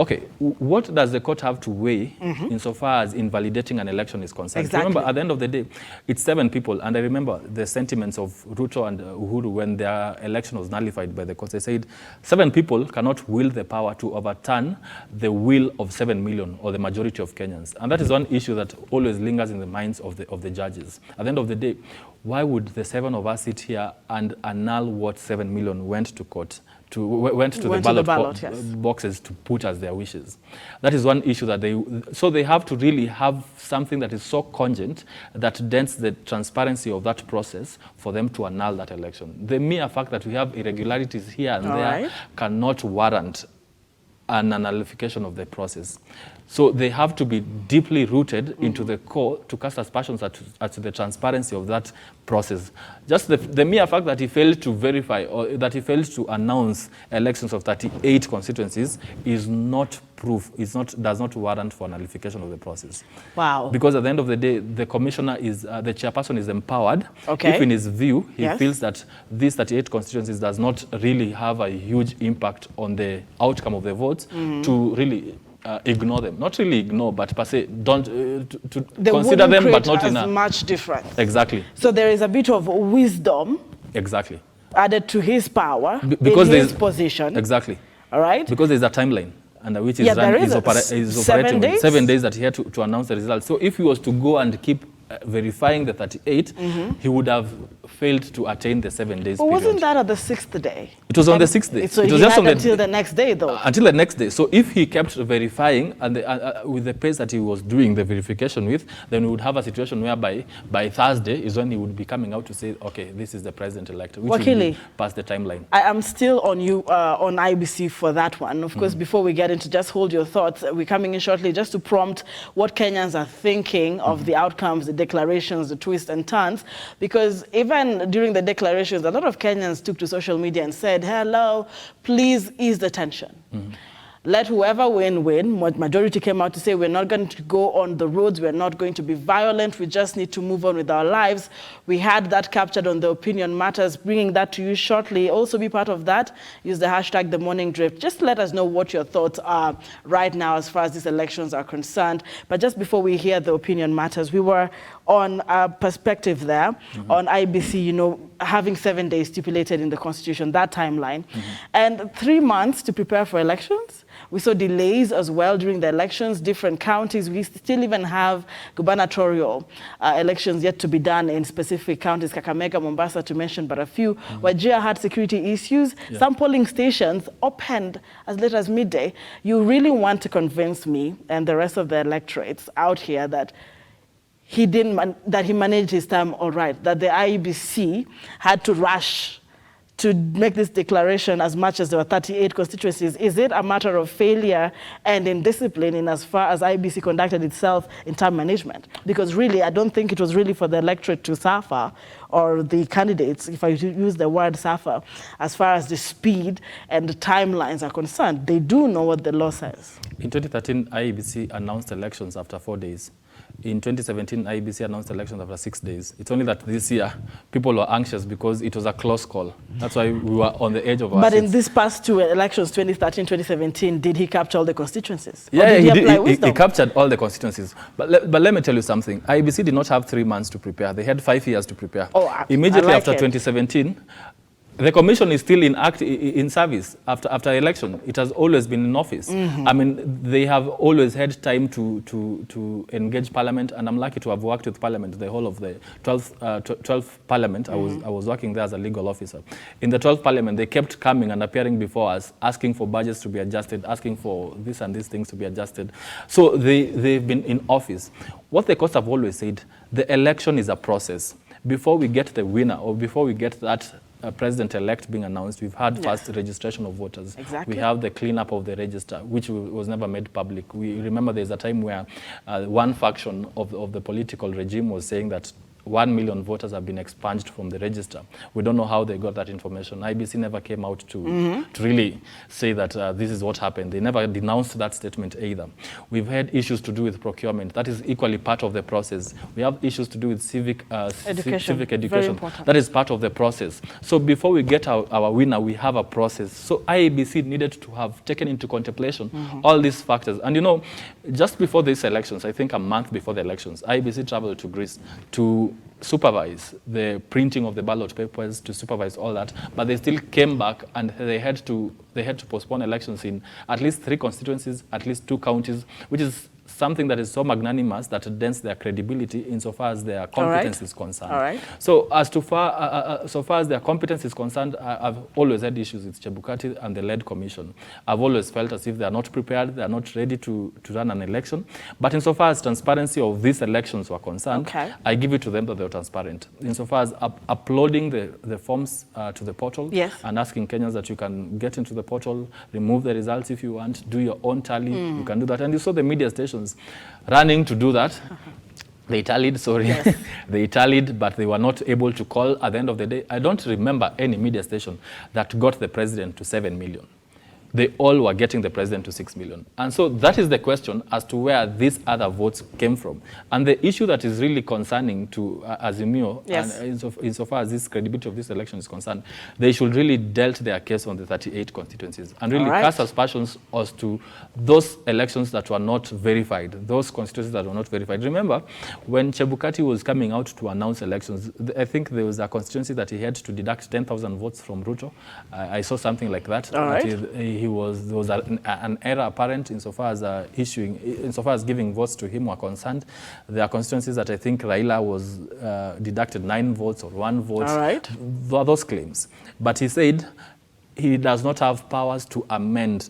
Okay, what does the court have to weigh insofar as invalidating an election is concerned? Remember, at the end of the day, it's 7 people. And I remember the sentiments of Ruto and Uhuru when their election was nullified by the court. They said 7 people cannot wield the power to overturn the will of 7 million or the majority of Kenyans. And that is one issue that always lingers in the minds of the judges. At the end of the day, why would the 7 of us sit here and annul what 7 million went to court? Went to the ballot boxes to put as their wishes. That is one issue that they have to really have something that is so cogent that dents the transparency of that process for them to annul that election. The mere fact that we have irregularities here and there cannot warrant and a nullification of the process. So they have to be deeply rooted into the core to cast aspersions at the transparency of that process. Just the mere fact that he failed to verify or that he failed to announce elections of 38 constituencies is not proof, does not warrant for nullification of the process. Wow. Because at the end of the day, the commissioner is, the chairperson is empowered. Okay. If in his view, he Yes. feels that these 38 constituencies does not really have a huge impact on the outcome of the votes, to really ignore them. Not really ignore, but per se, don't to They consider wouldn't them, but create not as in a... much difference. Exactly, So there is a bit of wisdom exactly. added to his power Because in his there's- position. Exactly. All right? Because there's a timeline, and which is, Yeah, there is is 7 operating with days? 7 days that he had to announce the results. So if he was to go and keep verifying the 38, he would have failed to attain the 7 days But period. wasn't that at the 6th day? It was on the 6th day. So It he was just had on the- until the next day, though. Until the next day. So if he kept verifying and with the pace that he was doing the verification with, then we would have a situation whereby by Thursday is when he would be coming out to say, okay, this is the president-elect, which Wakili, will be past the timeline. I am still on you on IBC for that one. Of course, before we get into, just hold your thoughts. We're coming in shortly just to prompt what Kenyans are thinking of the outcomes, the declarations, the twists and turns. Because even during the declarations, a lot of Kenyans took to social media and said, hello, please ease the tension. Let whoever win. Majority came out to say we're not going to go on the roads, we're not going to be violent, we just need to move on with our lives. We had that captured on the Opinion Matters, bringing that to you shortly. Also be part of that. Use the hashtag The Morning Drift. Just let us know what your thoughts are right now as far as these elections are concerned. But just before we hear the Opinion Matters, we were on a perspective there on IBC, you know, having 7 days stipulated in the Constitution, that timeline, and 3 months to prepare for elections. We saw delays as well during the elections, different counties. We still even have gubernatorial elections yet to be done in specific counties, Kakamega, Mombasa, to mention but a few. Wajir had security issues. Yeah. Some polling stations opened as late as midday. You really want to convince me and the rest of the electorates out here that he that he managed his time all right, that the IEBC had to rush to make this declaration as much as there were 38 constituencies? Is it a matter of failure and indiscipline in as far as IEBC conducted itself in time management? Because really, I don't think it was really for the electorate to suffer, or the candidates, if I use the word suffer, as far as the speed and the timelines are concerned. They do know what the law says. In 2013, IEBC announced elections after 4 days. In 2017, IEBC announced elections after 6 days. It's only that this year, people were anxious because it was a close call. That's why we were on the edge of our But seats. in these past two elections, 2013, 2017, did he capture all the constituencies? Or Yeah, did he, apply did, wisdom? he captured all the constituencies. But let me tell you something. IEBC did not have 3 months to prepare. They had 5 years to prepare. Oh, I Immediately like after it. 2017, the commission is still in service after election. It has always been in office. I mean, they have always had time to engage Parliament, and I'm lucky to have worked with Parliament the whole of the 12th Parliament. I was working there as a legal officer. In the 12th Parliament, they kept coming and appearing before us, asking for budgets to be adjusted, asking for this and these things to be adjusted. So they've been in office. What the courts have always said, the election is a process. Before we get the winner, or before we get that president-elect being announced, we've had first registration of voters. Exactly. We have the cleanup of the register, which was never made public. We remember there's a time where one faction of the political regime was saying that 1 million voters have been expunged from the register. We don't know how they got that information. IBC never came out to really say that this is what happened. They never denounced that statement either. We've had issues to do with procurement. That is equally part of the process. We have issues to do with civic Education. Very education. important. That is part of the process. So before we get our winner, we have a process. So IEBC needed to have taken into contemplation all these factors. And you know, just before these elections, I think a month before the elections, IEBC traveled to Greece to supervise the printing of the ballot papers, to supervise all that, but they still came back and they had to postpone elections in at least 3 constituencies, at least 2 counties, which is something that is so magnanimous that it dents their credibility insofar as their competence is concerned. All right. So so far as their competence is concerned, I've always had issues with Chebukati and the lead commission. I've always felt as if they are not prepared, they are not ready to run an election. But insofar as transparency of these elections were concerned, I give it to them that they were transparent. Insofar as uploading the forms to the portal and asking Kenyans that you can get into the portal, remove the results if you want, do your own tally, you can do that. And you saw the media stations running to do that. They tallied, they tallied, but they were not able to call at the end of the day. I don't remember any media station that got the president to 7 million. They all were getting the president to 6 million. And so that is the question as to where these other votes came from. And the issue that is really concerning to Azimio, and insofar as this credibility of this election is concerned, they should really dealt their case on the 38 constituencies and really cast aspersions as to those elections that were not verified, those constituencies that were not verified. Remember, when Chebukati was coming out to announce elections, I think there was a constituency that he had to deduct 10,000 votes from Ruto. I saw something like that. There was an error apparent insofar as giving votes to him were concerned. There are constituencies that I think Raila was deducted 9 votes or 1 vote. There are those claims. But he said he does not have powers to amend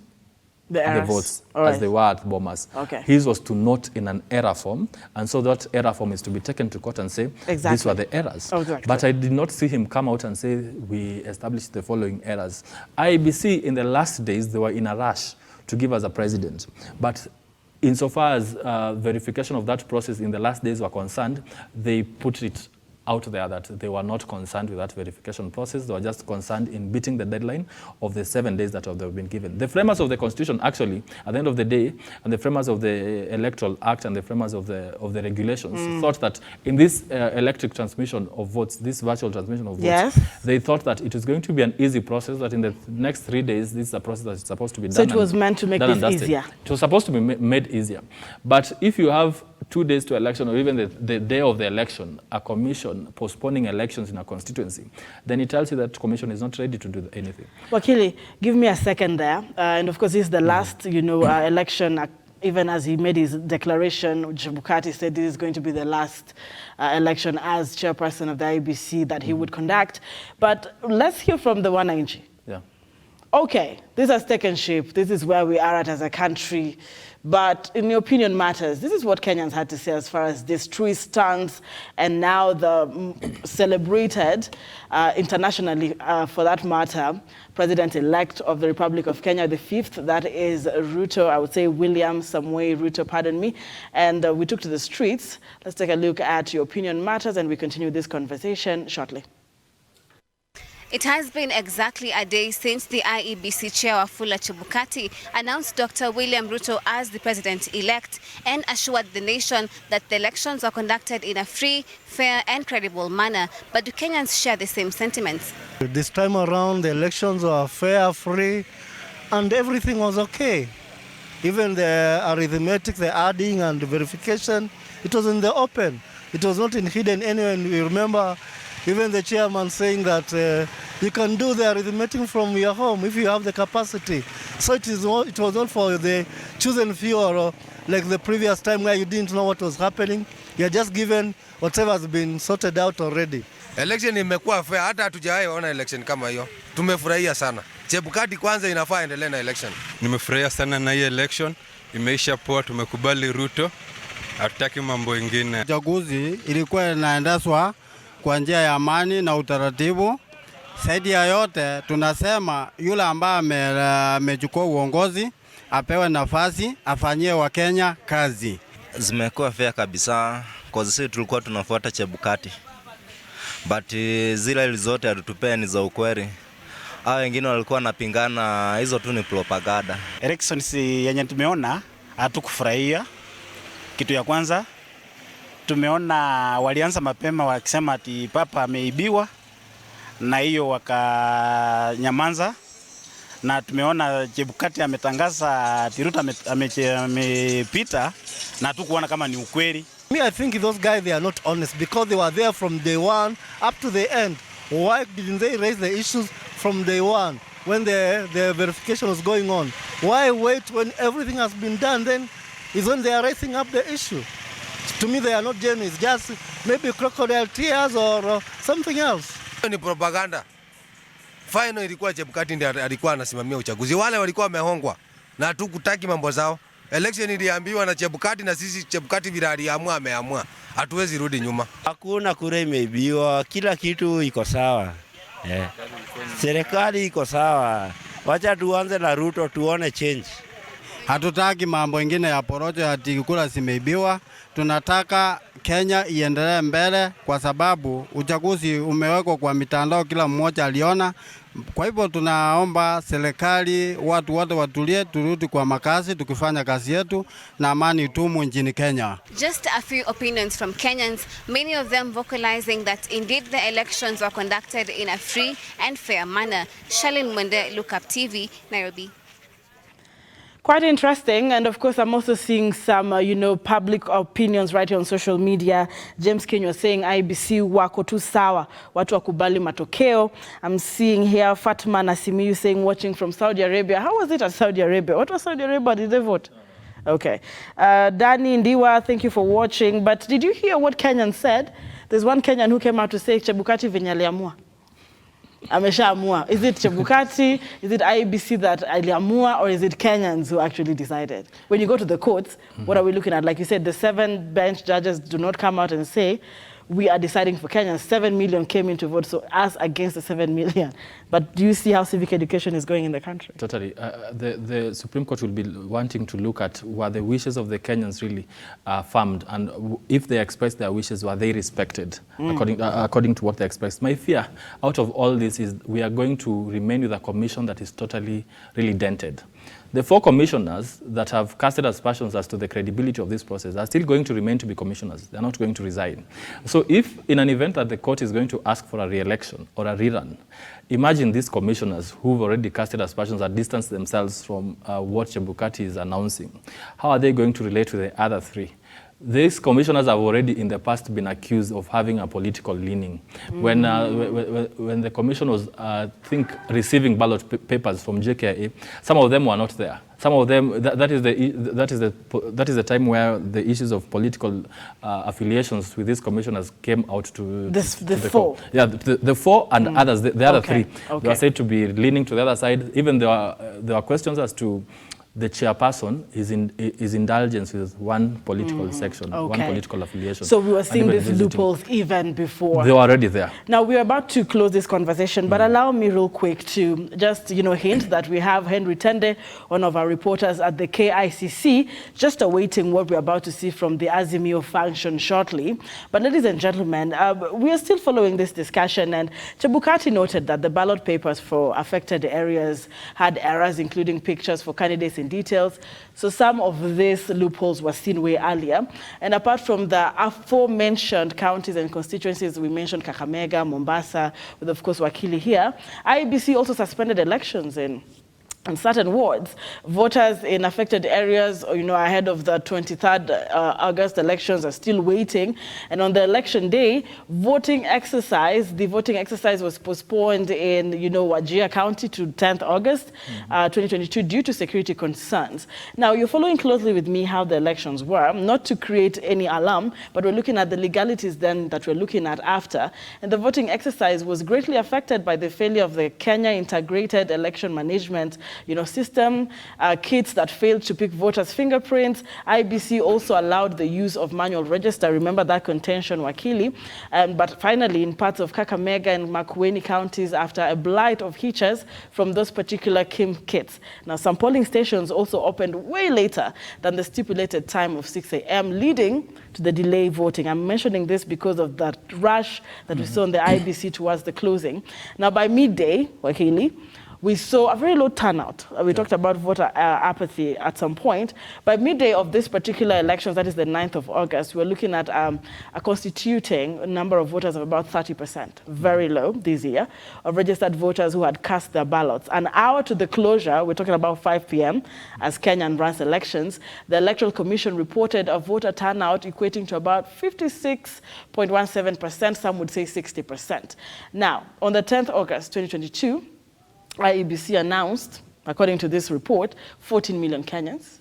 the votes as they were at Bomas. His was to note in an error form, and so that error form is to be taken to court and say, these were the errors. But I did not see him come out and say, we established the following errors. IEBC, in the last days, they were in a rush to give us a president. But insofar as verification of that process in the last days were concerned, they put it out there that they were not concerned with that verification process. They were just concerned in beating the deadline of the 7 days that they've been given. The framers of the Constitution, actually, at the end of the day, and the framers of the Electoral Act and the framers of the regulations thought that in this electric transmission of votes, this virtual transmission of votes, they thought that it was going to be an easy process, that in the next 3 days, this is a process that is supposed to be done. So it was meant to make this easier. It was supposed to be made easier. But if you have 2 days to election, or even the day of the election, a commission postponing elections in a constituency, then it tells you that commission is not ready to do anything. Wakili, give me a second there. And of course, this is the last, election. Even as he made his declaration, Chebukati said this is going to be the last election as chairperson of the IEBC that he would conduct. But let's hear from the one Ankey. Okay, this has taken shape. This is where we are at as a country. But in your opinion matters. This is what Kenyans had to say as far as this truce stands, and now the celebrated internationally, for that matter, President-elect of the Republic of Kenya, the 5th, that is Ruto, I would say William Samoei Ruto, pardon me. And we took to the streets. Let's take a look at your opinion matters, and we continue this conversation shortly. It has been exactly a day since the IEBC chair Wafula Chebukati announced Dr. William Ruto as the president-elect and assured the nation that the elections are conducted in a free, fair and credible manner. But do Kenyans share the same sentiments? This time around, the elections were fair, free, and everything was okay. Even the arithmetic, the adding and the verification, it was in the open. It was not in hidden anywhere. And we remember even the chairman saying that you can do the arithmetic from your home if you have the capacity. So it was not for the chosen few or like the previous time where you didn't know what was happening. You are just given whatever has been sorted out already. Election imekuwa fair, hata hatujawahi ona election kama hiyo. Tumefurahia sana. Chebukati kwanza inafaa endelee na election. Nimefurahia sana na hii election. Imeisha poa, tumekubali Ruto. Hatutaki mambo mengine. Uchaguzi ilikuwa inaendeshwa kwa njia ya amani na utaratibu. Zaidi ya yote tunasema yule ambaye amechukua uongozi apewe nafasi afanyie Wakenya kazi. Zimekuwa fair kabisa kwa sisi tulikuwa tunafuata Chebukati. But zile zote alitupea ni za ukweli. Hao wengine walikuwa wanapingana, hizo tu ni propaganda. Elections yenye tumeona hatukufurahia. Kitu ya kwanza tumeona walianza mapema wakisema ati papa ameibiwa, na hiyo wakanyamaza. Na tumeona Chebukati ametangaza ati Ruto amepita, na tukuona kama ni ukweli. I think those guys, they are not honest because they were there from day one up to the end. Why didn't they raise the issues from day one when the verification was going on? Why wait when everything has been done? Then is when they are raising up the issue. To me, they are not genuine. It's just maybe crocodile tears or something else. Ni propaganda. Final ilikuwa Chebukati ndiye alikuwa anasimamia uchaguzi. Wale walikuwa wamehongwa na hatukutaki mambo zao. Election iliambiwa na Chebukati na sisi Chebukati vile aliamua ameamua. Hatuwezi rudi nyuma. Hakuna kura imeibiwa, kila kitu iko sawa. Serikali iko sawa. Wacha tuanze na Ruto tuone change. Hatutaki mambo ingine ya porojo ati kura zimeibiwa. Tunataka Kenya iendelee mbele kwa sababu uchaguzi umewekwa kwa mitandao, kila mmoja aliona. Kwa hivyo tunaomba serikali, watu wote watulie, turudi kwa makazi tukifanya kazi yetu na amani itumu nchini Kenya. Just a few opinions from Kenyans, many of them vocalizing that indeed the elections were conducted in a free and fair manner. Shalin Mwende, Look Up TV, Nairobi. Quite interesting, and of course I'm also seeing some, public opinions right here on social media. James King was saying IBC wako tu sawa, watu wakubali matokeo. I'm seeing here Fatma Nasimiyu saying watching from Saudi Arabia. How was it at Saudi Arabia? What was Saudi Arabia? Did they vote? Okay. Danny Ndiwa, thank you for watching. But did you hear what Kenyan said? There's one Kenyan who came out to say Chebukati venye aliamua. Ameshaamua. Is it Chebukati? Is it IEBC that aliamua, or is it Kenyans who actually decided? When you go to the courts, what are we looking at? Like you said, the 7 bench judges do not come out and say, we are deciding for Kenyans. 7 million came in to vote, so us against the 7 million. But do you see how civic education is going in the country? Totally. The Supreme Court will be wanting to look at were the wishes of the Kenyans really farmed, and if they expressed their wishes, were they respected according to what they expressed. My fear out of all this is we are going to remain with a commission that is totally really dented. The 4 commissioners that have casted aspersions as to the credibility of this process are still going to remain to be commissioners. They're not going to resign. So if in an event that the court is going to ask for a re-election or a rerun, imagine these commissioners who've already casted aspersions and distanced themselves from what Chebukati is announcing. How are they going to relate to the other 3? These commissioners have already in the past been accused of having a political leaning. When the commission was, receiving ballot papers from JKIA, some of them were not there. Some of them, that is the time where the issues of political affiliations with these commissioners came out to the 4. Yeah, the 4 and others, the other 3. Okay. They were said to be leaning to the other side. Even there were questions as to the chairperson is indulgence with one political section, one political affiliation. So we were seeing these loopholes even before. They were already there. Now we're about to close this conversation, but allow me real quick to just, hint that we have Henry Tende, one of our reporters at the KICC, just awaiting what we're about to see from the Azimio function shortly. But ladies and gentlemen, we are still following this discussion, and Chebukati noted that the ballot papers for affected areas had errors, including pictures for candidates in details. So some of these loopholes were seen way earlier. And apart from the aforementioned counties and constituencies, we mentioned Kakamega, Mombasa, with of course Wakili here, IEBC also suspended elections in certain wards. Voters in affected areas, ahead of the 23rd August elections are still waiting. And on the election day, the voting exercise was postponed in, Wajir County to 10th August 2022 due to security concerns. Now, you're following closely with me how the elections were, not to create any alarm, but we're looking at the legalities then that we're looking at after. And the voting exercise was greatly affected by the failure of the Kenya Integrated Election Management system, kits that failed to pick voters' fingerprints. IBC also allowed the use of manual register. Remember that contention, Wakili. But finally, in parts of Kakamega and Makueni counties, after a blight of hitches from those particular KIM kits. Now, some polling stations also opened way later than the stipulated time of 6 a.m., leading to the delay voting. I'm mentioning this because of that rush that we saw in the IBC towards the closing. Now, by midday, Wakili, we saw a very low turnout. We talked about voter apathy at some point. By midday of this particular election, that is the 9th of August, we're looking at a constituting number of voters of about 30%, very low this year, of registered voters who had cast their ballots. An hour to the closure, we're talking about 5 p.m., as Kenya runs elections, the Electoral Commission reported a voter turnout equating to about 56.17%, some would say 60%. Now, on the 10th August 2022, IEBC announced, according to this report, 14 million Kenyans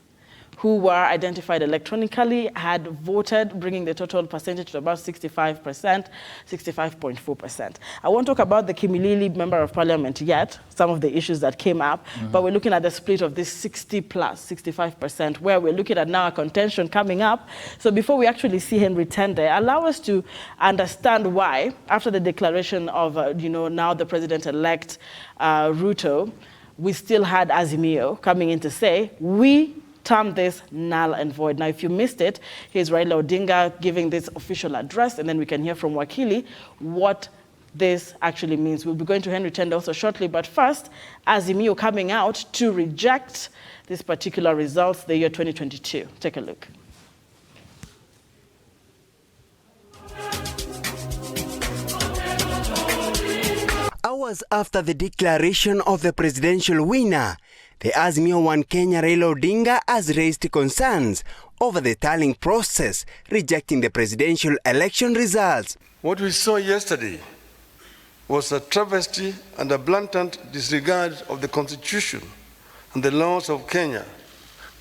who were identified electronically had voted, bringing the total percentage to about 65%, 65.4%. I won't talk about the Kimilili Member of Parliament yet, some of the issues that came up, but we're looking at the split of this 60 plus, 65%, where we're looking at now a contention coming up. So before we actually see Henry Tende, allow us to understand why, after the declaration of, now the President-elect Ruto, we still had Azimio coming in to say, we term this null and void. Now, if you missed it, here's Raila Odinga giving this official address, and then we can hear from Wakili what this actually means. We'll be going to Henry Tende also shortly, but first, Azimio coming out to reject this particular results, the year 2022. Take a look. Hours after the declaration of the presidential winner, the Azimio One Kenya Raila Odinga has raised concerns over the tallying process, rejecting the presidential election results. What we saw yesterday was a travesty and a blatant disregard of the Constitution and the laws of Kenya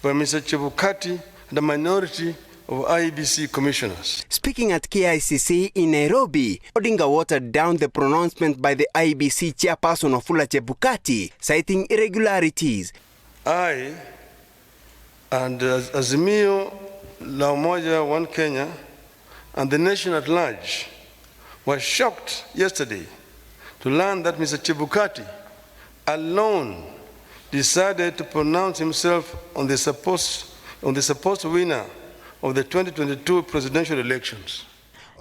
by Mr. Chebukati and a minority of IEBC commissioners. Speaking at KICC in Nairobi, Odinga watered down the pronouncement by the IEBC chairperson Wafula Chebukati, citing irregularities. I and Azimio La Umoja One Kenya and the nation at large were shocked yesterday to learn that Mr. Chebukati alone decided to pronounce himself on the supposed winner of the 2022 presidential elections.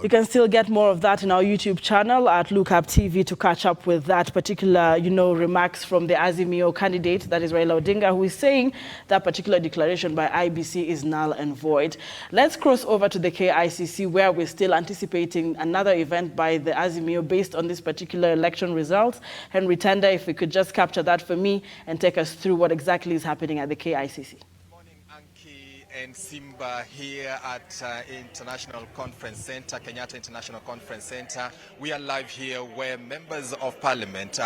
You can still get more of that in our YouTube channel at Lookup TV to catch up with that particular, remarks from the Azimio candidate, that is Raila Odinga, who is saying that particular declaration by IBC is null and void. Let's cross over to the KICC, where we're still anticipating another event by the Azimio based on this particular election results. Henry Tende, if we could just capture that for me and take us through what exactly is happening at the KICC. And Simba here at International Conference Center, Kenyatta International Conference Center. We are live here where members of parliament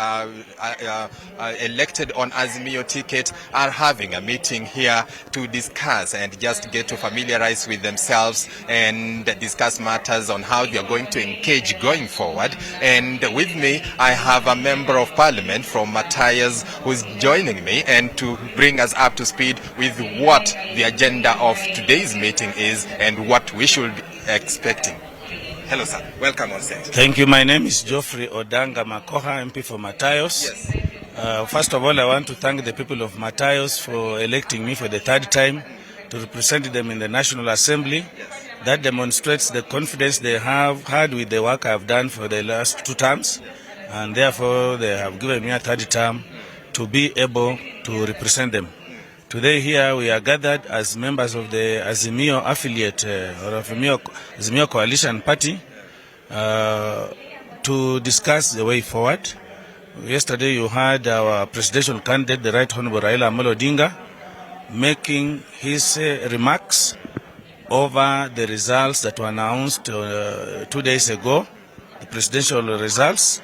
elected on Azimio ticket are having a meeting here to discuss and just get to familiarize with themselves and discuss matters on how they are going to engage going forward. And with me, I have a member of parliament from Matthias who's joining me and to bring us up to speed with what the agenda of today's meeting is and what we should be expecting. Hello, sir. Welcome on stage. Thank you. My name is Geoffrey Odanga Makoha, MP for Matthias. Yes. First of all, I want to thank the people of Matthias for electing me for the third time to represent them in the National Assembly. Yes. That demonstrates the confidence they have had with the work I've done for the last 2 terms, and therefore they have given me a third term to be able to represent them. Today here we are gathered as members of the Azimio affiliate or Azimio Coalition Party to discuss the way forward. Yesterday you heard our presidential candidate, the Right Honorable Raila Amolo Odinga, making his remarks over the results that were announced 2 days ago, the presidential results.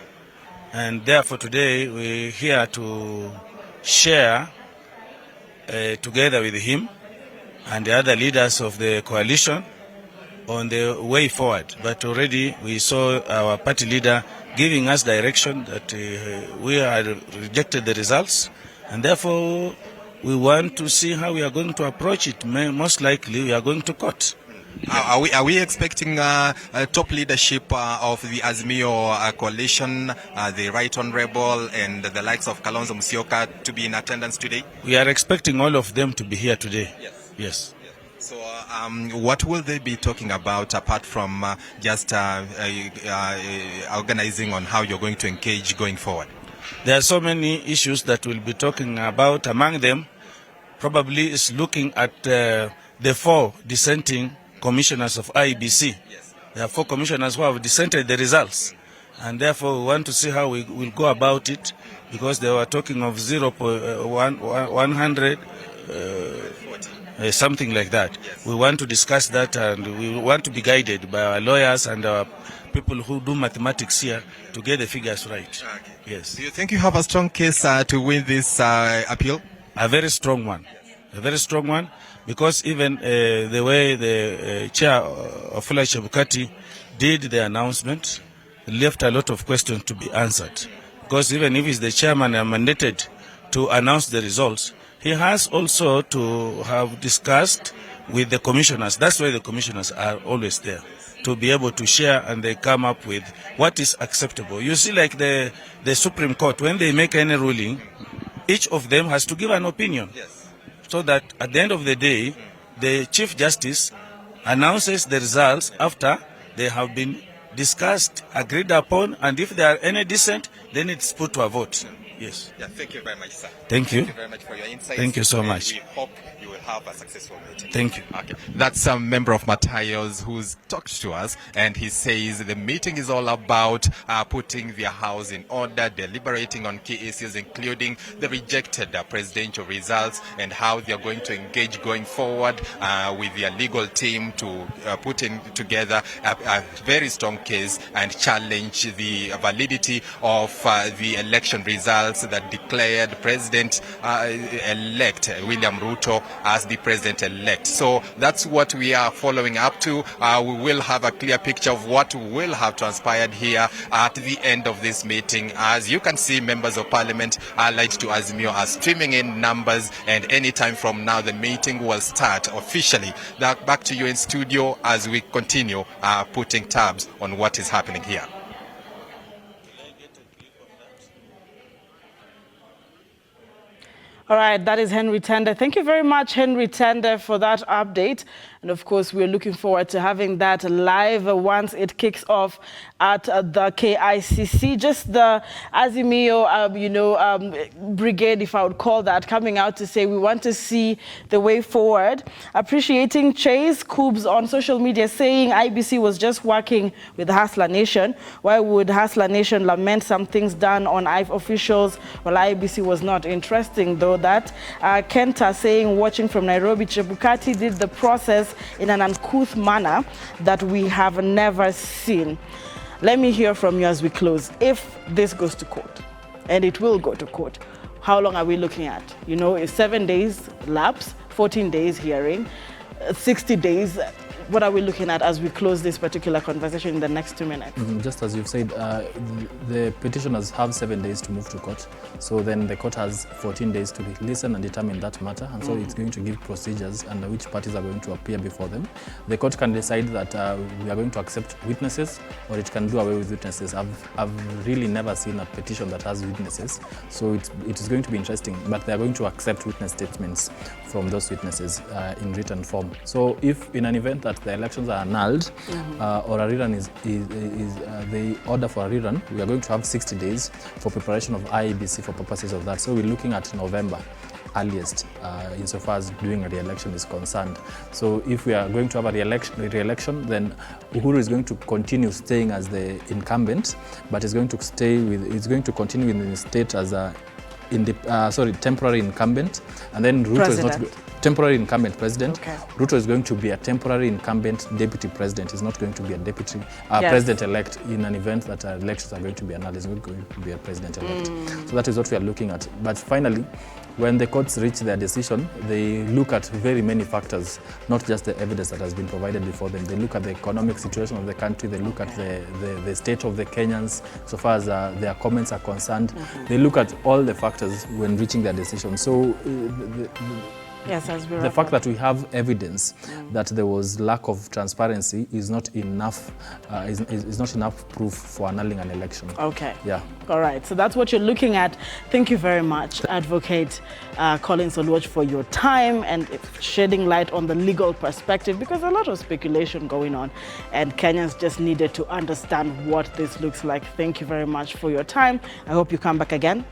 And therefore today we're here to share together with him and the other leaders of the coalition on the way forward. But already we saw our party leader giving us direction that we had rejected the results, and therefore we want to see how we are going to approach it. Most likely we are going to court. Are we expecting top leadership of the Azimio coalition, the Right Honorable and the likes of Kalonzo Musyoka to be in attendance today? We are expecting all of them to be here today. Yes. Yes. So what will they be talking about apart from just organizing on how you're going to engage going forward? There are so many issues that we'll be talking about. Among them, probably is looking at the 4 dissenting commissioners of IEBC. Yes. There are 4 commissioners who have dissented the results, and therefore we want to see how we will go about it, because they were talking of 100 something like that. Yes. We want to discuss that, and we want to be guided by our lawyers and our people who do mathematics here to get the figures right. Okay. Yes. Do you think you have a strong case to win this appeal? A very strong one. a very strong one, because even the way the chair of Wafula Chebukati did the announcement left a lot of questions to be answered. Because even if he's the chairman and mandated to announce the results, he has also to have discussed with the commissioners. That's why the commissioners are always there, to be able to share, and they come up with what is acceptable. You see, like the Supreme Court, when they make any ruling, each of them has to give an opinion. Yes. So that at the end of the day, the Chief Justice announces the results after they have been discussed, agreed upon, and if there are any dissent, then it's put to a vote. Yes. Yeah, thank you very much, sir. Thank you. Thank you very much for your insights. Thank you so much. We hope you will have a successful meeting. Thank you. Okay. That's a member of Matayos who's talked to us, and he says the meeting is all about putting their house in order, deliberating on key issues, including the rejected presidential results and how they are going to engage going forward with their legal team to put together a very strong case and challenge the validity of the election results that declared President-elect William Ruto as the President-elect. So that's what we are following up to. We will have a clear picture of what will have transpired here at the end of this meeting. As you can see, members of Parliament allied to Azimio are streaming in numbers, and any time from now the meeting will start officially. Now, back to you in studio as we continue putting tabs on what is happening here. All right, that is Henry Tender. Thank you very much, Henry Tender, for that update. And of course, we're looking forward to having that live once it kicks off at the KICC. Just the Azimio, brigade, if I would call that, coming out to say we want to see the way forward. Appreciating Chase Coobs on social media saying IBC was just working with Hustler Nation. Why would Hustler Nation lament some things done on officials while IBC was not? Interesting, though, that Kenta saying, watching from Nairobi, Chebukati did the process in an uncouth manner that we have never seen. Let me hear from you as we close. If this goes to court, and it will go to court, how long are we looking at? You know, if 7 days lapse, 14 days hearing, 60 days, what are we looking at as we close this particular conversation in the next 2 minutes? Just as you've said, the petitioners have 7 days to move to court. So then the court has 14 days to listen and determine that matter. And so it's going to give procedures and which parties are going to appear before them. The court can decide that we are going to accept witnesses, or it can do away with witnesses. I've really never seen a petition that has witnesses. So it is going to be interesting. But they are going to accept witness statements from those witnesses in written form. So if in an event that the elections are annulled or a rerun is the order for a rerun, we are going to have 60 days for preparation of IEBC for purposes of that. So we're looking at November earliest insofar as doing a re-election is concerned. So if we are going to have a re-election, then Uhuru is going to continue staying as the incumbent, but is going to continue in the state as a temporary incumbent, and then Ruto is not temporary incumbent president. Okay. Ruto is going to be a temporary incumbent deputy president. He's not going to be a deputy president-elect in an event that elections are going to be annulled. He's not going to be a president-elect. So that is what we are looking at. But finally, when the courts reach their decision, they look at very many factors, not just the evidence that has been provided before them. They look at the economic situation of the country. They look at the state of the Kenyans, so far as their comments are concerned. They look at all the factors when reaching their decision. So the fact that we have evidence that there was lack of transparency is not enough. Is not enough proof for annulling an election. Okay. Yeah. All right. So that's what you're looking at. Thank you very much, Advocate Collins Oluoch, for your time and shedding light on the legal perspective, because a lot of speculation going on, and Kenyans just needed to understand what this looks like. Thank you very much for your time. I hope you come back again.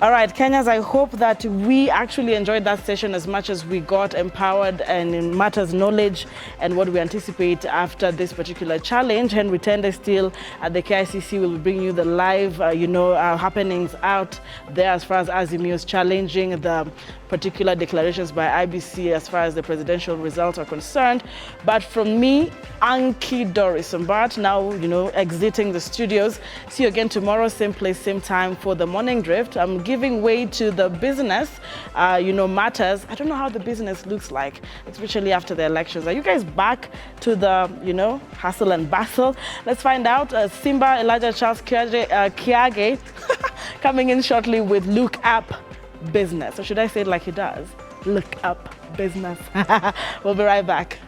All right, Kenyans, I hope that we actually enjoyed that session as much as we got empowered and in matters knowledge and what we anticipate after this particular challenge. Henry Tender still at the KICC will bring you the live, happenings out there as far as Azimio is challenging the particular declarations by IBC as far as the presidential results are concerned. But from me, Ankey, Dorice, but now, exiting the studios. See you again tomorrow, same place, same time for the Morning Drift. giving way to the business, matters. I don't know how the business looks like, especially after the elections. Are you guys back to the, hustle and bustle? Let's find out. Simba, Elijah Charles, Kiage coming in shortly with Look Up Business. Or should I say it like he does? Look Up Business. We'll be right back.